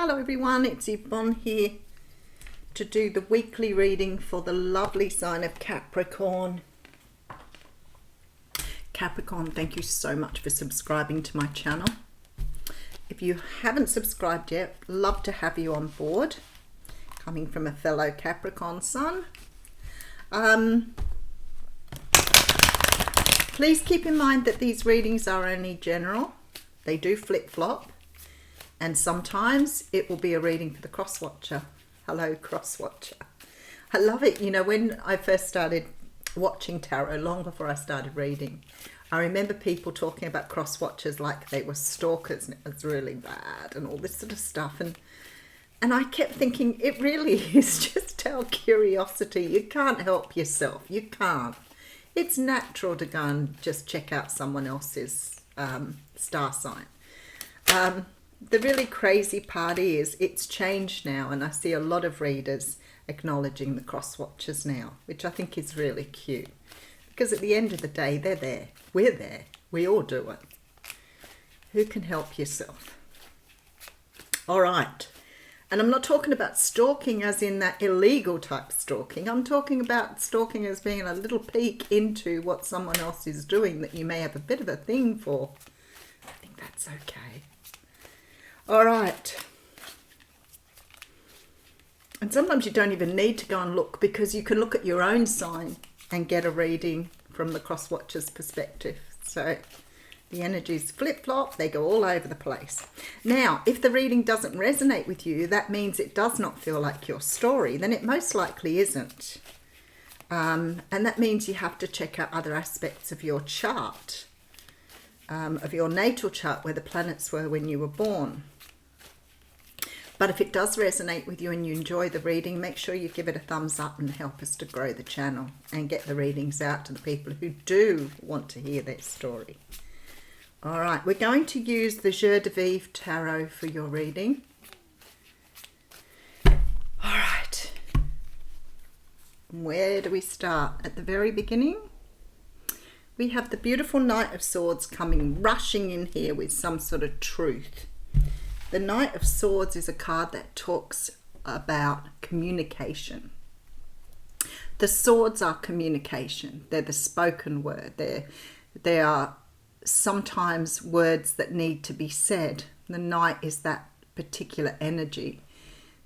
Hello everyone, it's Yvonne here to do the weekly reading for the lovely sign of Capricorn. Capricorn, thank you so much for subscribing to my channel. If you haven't subscribed yet, love to have you on board, coming from a fellow Capricorn sun. Please keep in mind that these readings are only general. They do flip-flop. And sometimes it will be a reading for the cross-watcher. Hello, cross-watcher. I love it. You know, when I first started watching tarot, long before I started reading, I remember people talking about cross-watchers like they were stalkers and it was really bad and all this sort of stuff. And I kept thinking, it really is just our curiosity. You can't help yourself. You can't. It's natural to go and just check out someone else's star sign. The really crazy part is it's changed now, and I see a lot of readers acknowledging the cross-watchers now, which I think is really cute. Because at the end of the day, they're there. We're there. We all do it. Who can help yourself? All right. And I'm not talking about stalking as in that illegal type stalking. I'm talking about stalking as being a little peek into what someone else is doing that you may have a bit of a thing for. I think that's okay. All right. And sometimes you don't even need to go and look, because you can look at your own sign and get a reading from the cross-watcher's perspective. So the energies flip-flop, they go all over the place. Now, if the reading doesn't resonate with you, that means it does not feel like your story. Then it most likely isn't. And that means you have to check out other aspects of your chart, of your natal chart, where the planets were when you were born. But if it does resonate with you and you enjoy the reading, make sure you give it a thumbs up and help us to grow the channel and get the readings out to the people who do want to hear their story. All right, we're going to use the Jour de Vivre Tarot for your reading. All right. Where do we start? At the very beginning, we have the beautiful Knight of Swords coming rushing in here with some sort of truth. The Knight of Swords is a card that talks about communication. The swords are communication. They're the spoken word. They are sometimes words that need to be said. The Knight is that particular energy.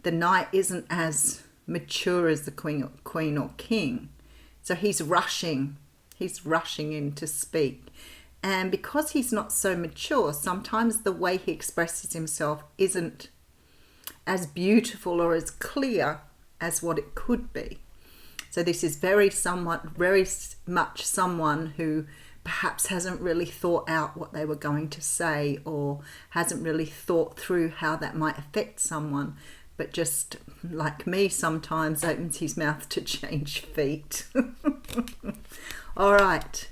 The Knight isn't as mature as the Queen or King. So he's rushing in to speak. And because he's not so mature, sometimes the way he expresses himself isn't as beautiful or as clear as what it could be. So this is very much someone who perhaps hasn't really thought out what they were going to say, or hasn't really thought through how that might affect someone, but just, like me, sometimes opens his mouth to change feet. All right.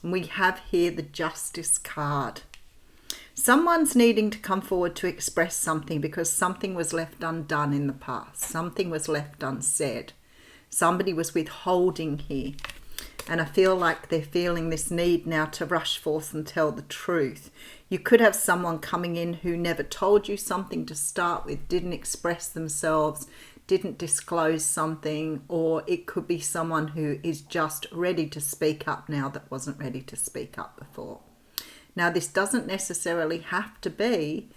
We have here the Justice card. Someone's needing to come forward to express something because something was left undone in the past. Something was left unsaid. Somebody was withholding here. And I feel like they're feeling this need now to rush forth and tell the truth. You could have someone coming in who never told you something to start with, didn't express themselves, didn't disclose something, or it could be someone who is just ready to speak up now that wasn't ready to speak up before. Now, this doesn't necessarily have to be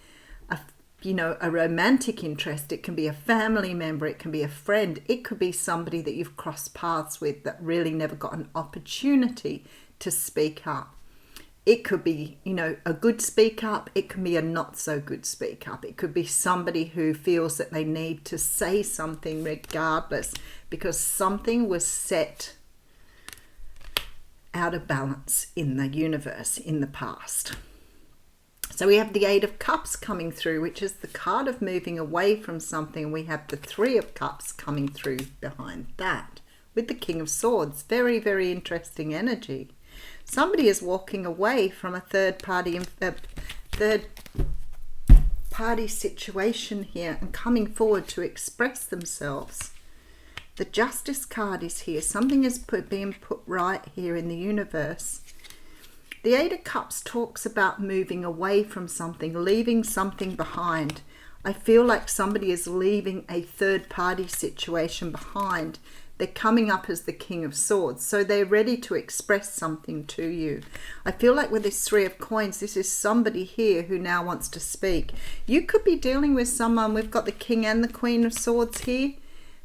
a romantic interest. It can be a family member, it can be a friend, it could be somebody that you've crossed paths with that really never got an opportunity to speak up. It could be, a good speak up. It can be a not so good speak up. It could be somebody who feels that they need to say something regardless because something was set out of balance in the universe in the past. So we have the Eight of Cups coming through, which is the card of moving away from something. We have the Three of Cups coming through behind that with the King of Swords. Very, very interesting energy. Somebody is walking away from a third party situation here and coming forward to express themselves. The Justice card is here. Something is being put right here in the universe. The Eight of Cups talks about moving away from something, leaving something behind. I feel like somebody is leaving a third party situation behind. They're coming up as the King of Swords, so they're ready to express something to you. I feel like with this Three of Coins, this is somebody here who now wants to speak. You could be dealing with someone. We've got the King and the Queen of Swords here.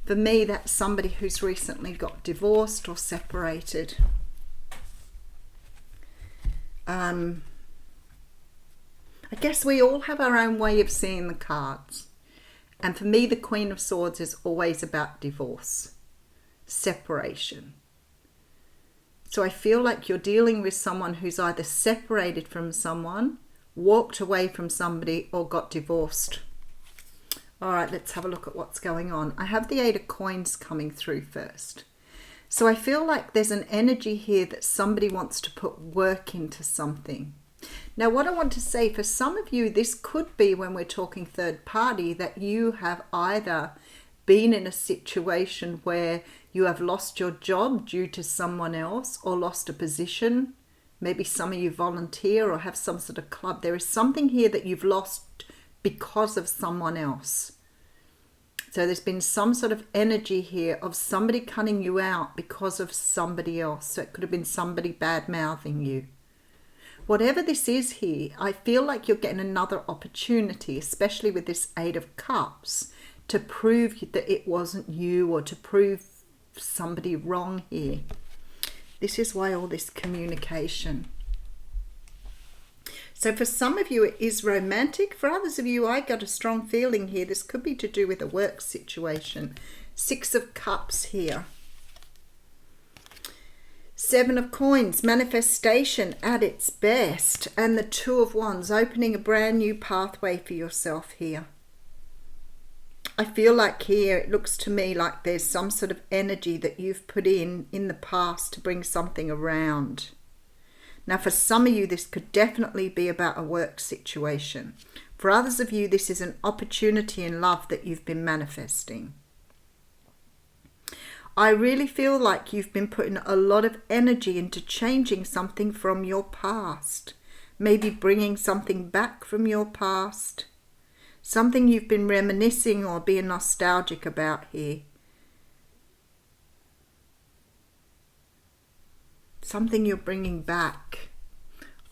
For me, that's somebody who's recently got divorced or separated. I guess we all have our own way of seeing the cards. And for me, the Queen of Swords is always about divorce, separation. So I feel like you're dealing with someone who's either separated from someone, walked away from somebody, or got divorced. All right, let's have a look at what's going on. I have the Eight of Coins coming through first. So I feel like there's an energy here that somebody wants to put work into something. Now, what I want to say, for some of you, this could be, when we're talking third party, that you have either been in a situation where you have lost your job due to someone else, or lost a position. Maybe some of you volunteer or have some sort of club. There is something here that you've lost because of someone else. So there's been some sort of energy here of somebody cutting you out because of somebody else. So it could have been somebody bad-mouthing you. Whatever this is here, I feel like you're getting another opportunity, especially with this Eight of Cups, to prove that it wasn't you, or to prove somebody wrong here. This is why all this communication. So for some of you, it is romantic. For others of you, I got a strong feeling here. This could be to do with a work situation. Six of Cups here. Seven of Coins, manifestation at its best. And the Two of Wands, opening a brand new pathway for yourself here. I feel like here, it looks to me like there's some sort of energy that you've put in the past to bring something around. Now, for some of you, this could definitely be about a work situation. For others of you, this is an opportunity in love that you've been manifesting. I really feel like you've been putting a lot of energy into changing something from your past. Maybe bringing something back from your past. Something you've been reminiscing or being nostalgic about here. Something you're bringing back.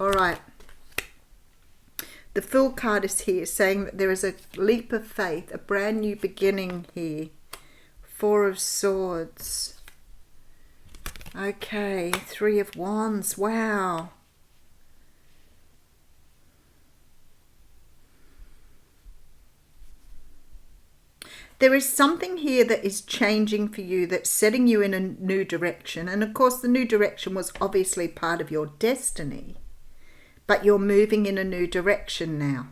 All right. The Fool card is here, saying that there is a leap of faith, a brand new beginning here. Four of Swords. Okay, Three of Wands. Wow. There is something here that is changing for you, that's setting you in a new direction. And of course, the new direction was obviously part of your destiny. But you're moving in a new direction now.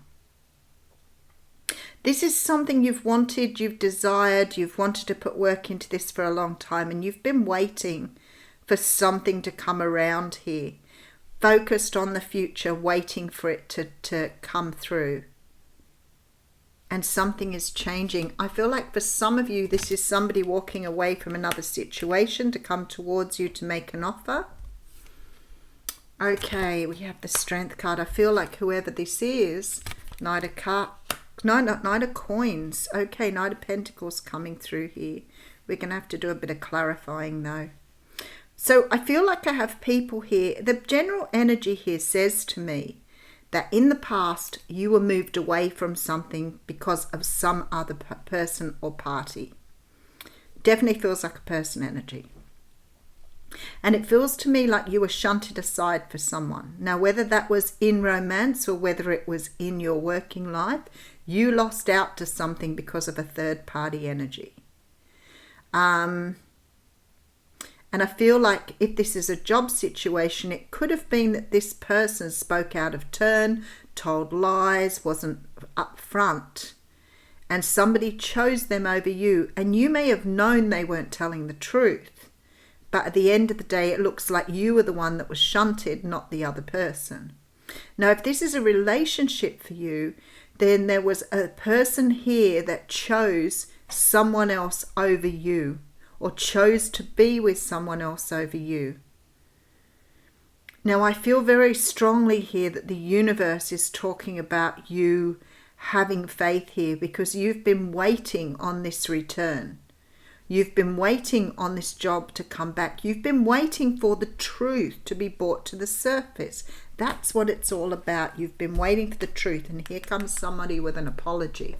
This is something you've wanted, you've desired, you've wanted to put work into this for a long time. And you've been waiting for something to come around here. Focused on the future, waiting for it to come through. And something is changing. I feel like for some of you, this is somebody walking away from another situation to come towards you to make an offer. Okay, we have the Strength card. I feel like whoever this is, Knight of Coins. Okay, Knight of Pentacles coming through here. We're going to have to do a bit of clarifying though. So I feel like I have people here. The general energy here says to me that in the past you were moved away from something because of some other person or party. Definitely feels like a person energy. And it feels to me like you were shunted aside for someone. Now, whether that was in romance or whether it was in your working life, you lost out to something because of a third party energy. And I feel like if this is a job situation, it could have been that this person spoke out of turn, told lies, wasn't upfront, and somebody chose them over you. And you may have known they weren't telling the truth, but at the end of the day, it looks like you were the one that was shunted, not the other person. Now, if this is a relationship for you, then there was a person here that chose someone else over you, or chose to be with someone else over you. Now, I feel very strongly here that the universe is talking about you having faith here, because you've been waiting on this return. You've been waiting on this job to come back. You've been waiting for the truth to be brought to the surface. That's what it's all about. You've been waiting for the truth, and here comes somebody with an apology.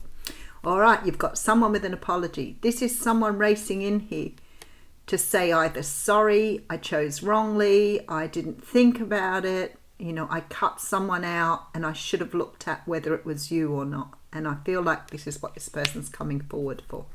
All right, you've got someone with an apology. This is someone racing in here to say either, sorry, I chose wrongly, I didn't think about it, I cut someone out and I should have looked at whether it was you or not. And I feel like this is what this person's coming forward for.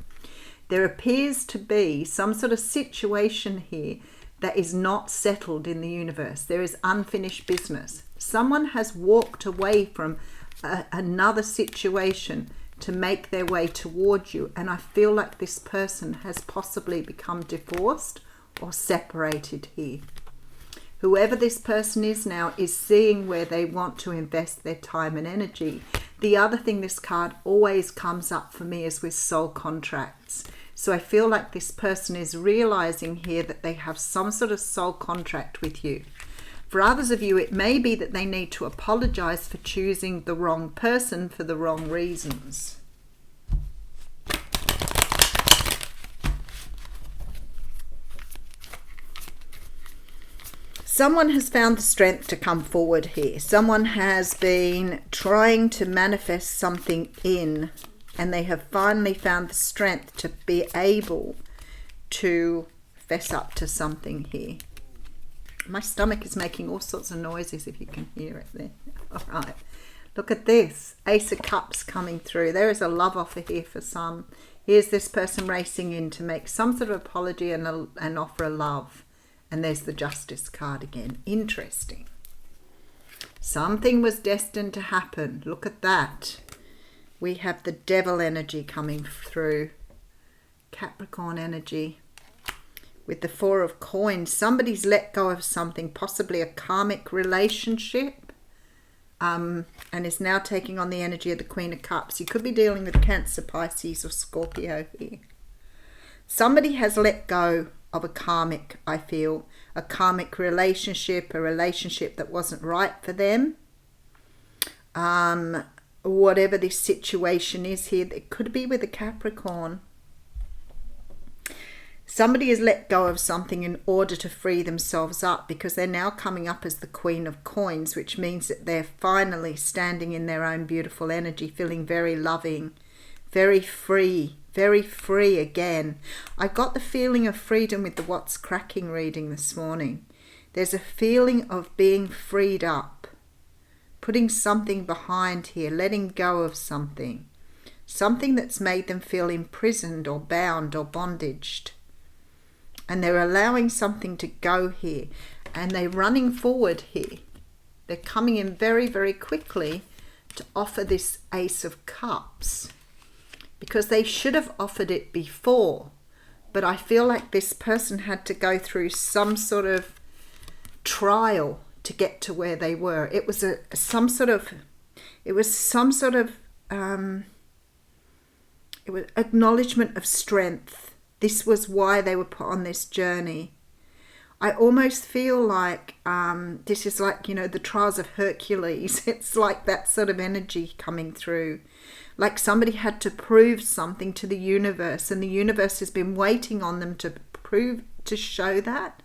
There appears to be some sort of situation here that is not settled in the universe. There is unfinished business. Someone has walked away from another situation to make their way towards you, and I feel like this person has possibly become divorced or separated here. Whoever this person is now is seeing where they want to invest their time and energy. The other thing this card always comes up for me is with soul contracts. So I feel like this person is realizing here that they have some sort of soul contract with you. For others of you, it may be that they need to apologize for choosing the wrong person for the wrong reasons. Someone has found the strength to come forward here. Someone has been trying to manifest something in, and they have finally found the strength to be able to fess up to something here. My stomach is making all sorts of noises, if you can hear it there. All right. Look at this. Ace of Cups coming through. There is a love offer here for some. Here's this person racing in to make some sort of apology and offer a love. And there's the Justice card again. Interesting. Something was destined to happen. Look at that. We have the Devil energy coming through. Capricorn energy. With the Four of Coins, somebody's let go of something, possibly a karmic relationship, and is now taking on the energy of the Queen of Cups. You could be dealing with Cancer, Pisces, or Scorpio here. Somebody has let go of a karmic, I feel, a karmic relationship, a relationship that wasn't right for them. Whatever this situation is here, it could be with a Capricorn. Somebody has let go of something in order to free themselves up, because they're now coming up as the Queen of Coins, which means that they're finally standing in their own beautiful energy, feeling very loving, very free again. I got the feeling of freedom with the What's Cracking reading this morning. There's a feeling of being freed up, putting something behind here, letting go of something that's made them feel imprisoned or bound or bondaged. And they're allowing something to go here, and they're running forward here. They're coming in very, very quickly to offer this Ace of Cups, because they should have offered it before. But I feel like this person had to go through some sort of trial to get to where they were. It was some sort of acknowledgement of strength. This was why they were put on this journey. I almost feel like this is like, the trials of Hercules. It's like that sort of energy coming through. Like somebody had to prove something to the universe, and the universe has been waiting on them to show that.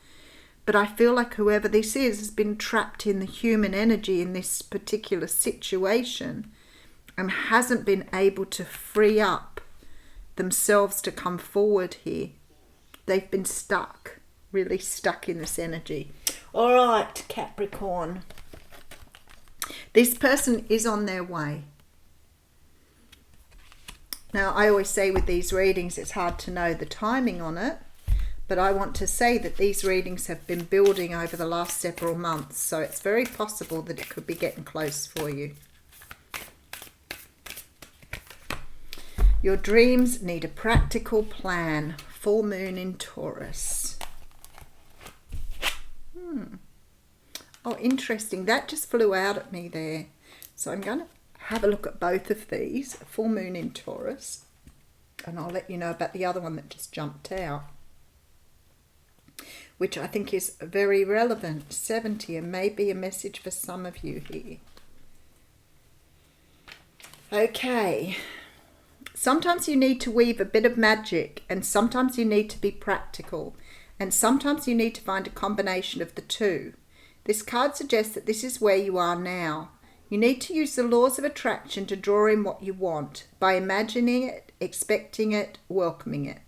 But I feel like whoever this is has been trapped in the human energy in this particular situation and hasn't been able to free up themselves to come forward here. They've been stuck, really stuck in this energy. All right, Capricorn. This person is on their way. Now, I always say with these readings, it's hard to know the timing on it, but I want to say that these readings have been building over the last several months, so it's very possible that it could be getting close for you. Your dreams need a practical plan. Full moon in Taurus. Oh, interesting. That just flew out at me there. So I'm going to have a look at both of these. Full moon in Taurus. And I'll let you know about the other one that just jumped out, which I think is very relevant. 70, and maybe a message for some of you here. Okay. Sometimes you need to weave a bit of magic, and sometimes you need to be practical, and sometimes you need to find a combination of the two. This card suggests that this is where you are now. You need to use the laws of attraction to draw in what you want by imagining it, expecting it, welcoming it.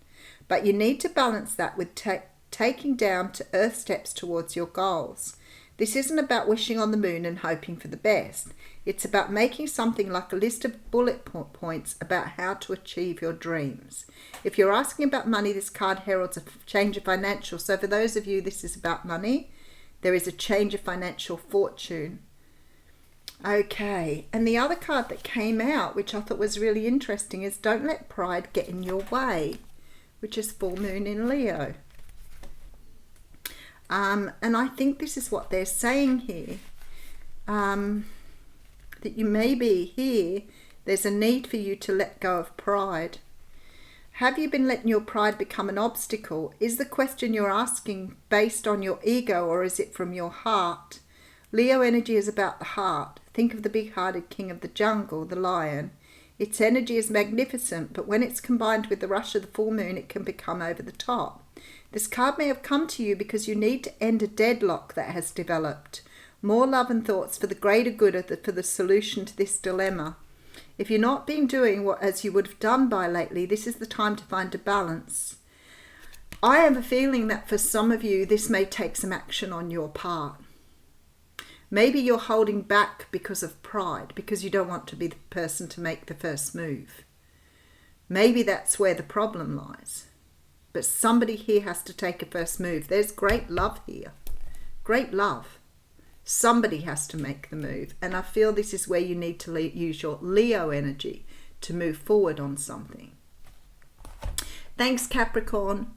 But you need to balance that with taking down to earth steps towards your goals. This isn't about wishing on the moon and hoping for the best. It's about making something like a list of bullet points about how to achieve your dreams. If you're asking about money, this card heralds a change of financial. So for those of you this is about money, there is a change of financial fortune. Okay, and the other card that came out, which I thought was really interesting, is Don't Let Pride Get in Your Way, which is full moon in Leo. And I think this is what they're saying here, that you may be here, there's a need for you to let go of pride. Have you been letting your pride become an obstacle? Is the question you're asking based on your ego, or is it from your heart? Leo energy is about the heart. Think of the big-hearted king of the jungle, the lion. Its energy is magnificent, but when it's combined with the rush of the full moon, it can become over the top. This card may have come to you because you need to end a deadlock that has developed. More love and thoughts for the greater good for the solution to this dilemma. If you're not been doing what as you would have done by lately, this is the time to find a balance. I have a feeling that for some of you, this may take some action on your part. Maybe you're holding back because of pride, because you don't want to be the person to make the first move. Maybe that's where the problem lies. But somebody here has to take a first move. There's great love here. Great love. Somebody has to make the move. And I feel this is where you need to use your Leo energy to move forward on something. Thanks, Capricorn.